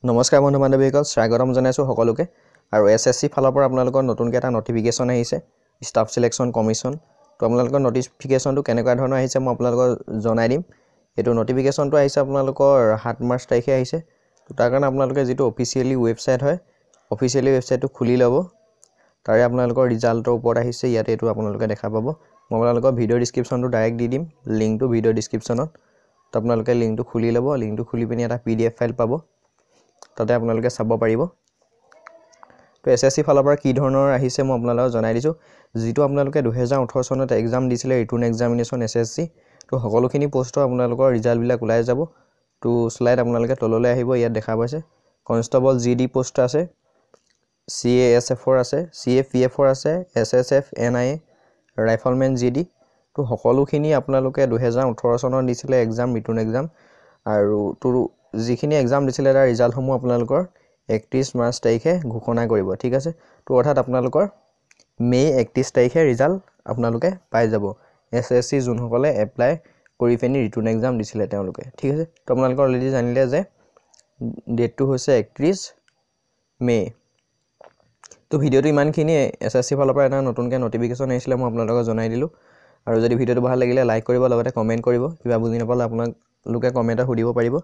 নমস্কাৰ বন্ধু বান্ধৱীসকল, স্বাগতম জনাইছোঁ সকলোকে। আৰু এছএছচি ফালৰ পৰা আপোনালোকৰ নতুনকৈ এটা নটিফিকেশ্যন আহিছে, ষ্টাফ চিলেকশ্যন কমিশ্যন। তো আপোনালোকৰ নটিফিকেশ্যনটো কেনেকুৱা ধৰণৰ আহিছে মই আপোনালোকক জনাই দিম। এইটো নটিফিকেশ্যনটো আহিছে আপোনালোকৰ 7 মাৰ্চ তাৰিখে আহিছে। তো তাৰ কাৰণে আপোনালোকে যিটো অফিচিয়েলি ৱেবছাইট হয়, অফিচিয়েলি ৱেবছাইটটো খুলি ল'ব। তাৰে আপোনালোকৰ ৰিজাল্টৰ ওপৰত আহিছে, ইয়াতে এইটো আপোনালোকে দেখা পাব। মই আপোনালোকৰ ভিডিঅ' ডিছক্ৰিপশ্যনটো ডাইৰেক্ট দি দিম, লিংকটো ভিডিঅ' ডিছক্ৰিপশ্যনত। তো আপোনালোকে লিংকটো খুলি ল'ব, লিংকটো খুলি পিনি এটা PDF ফাইল পাব, তাতে আপোনালোকে চাব পাৰিব। তো এছএছচি ফালৰ পৰা কি ধৰণৰ আহিছে মই আপোনালোকক জনাই দিছোঁ। যিটো আপোনালোকে 2018 চনত এক্সাম দিছিলে, ৰিটাৰ্ণ এক্সামিনেশ্যন SSC, তো সকলোখিনি পোষ্টৰ আপোনালোকৰ ৰিজাল্টবিলাক ওলাই যাব। তো শ্লাইড আপোনালোকে তললৈ আহিব, ইয়াত দেখা পাইছে কনষ্টেবল GD পোষ্ট আছে, CASFৰ আছে, CAPFৰ আছে, SSF NIA, ৰাইফলমেন GD। তো সকলোখিনি আপোনালোকে 2018 চনত দিছিলে এক্সাম, ৰিটাৰ্ণ এক্সাম। আৰু তো যিখিনি এক্সাম দিছিলে তাৰ ৰিজাল্টসমূহ আপোনালোকৰ 31 মাৰ্চ তাৰিখে ঘোষণা কৰিব, ঠিক আছে। তো অৰ্থাৎ আপোনালোকৰ মে' 31 তাৰিখে ৰিজাল্ট আপোনালোকে পাই যাব, SSC যোনসকলে এপ্লাই কৰি পিনি ৰিটাৰ্ণ এক্সাম দিছিলে তেওঁলোকে, ঠিক আছে। তো আপোনালোকে অলৰেডি জানিলে যে ডেটটো হৈছে 31 মে'। তো ভিডিঅ'টো ইমানখিনিয়ে। SSC ফালৰ পৰা এটা নতুনকৈ নটিফিকেশ্যন আহিছিলে, মই আপোনালোকক জনাই দিলোঁ। আৰু যদি ভিডিঅ'টো ভাল লাগিলে লাইক কৰিব, লগতে কমেণ্ট কৰিব। কিবা বুজি নাপালে আপোনালোকে কমেণ্টত সুধিব পাৰিব।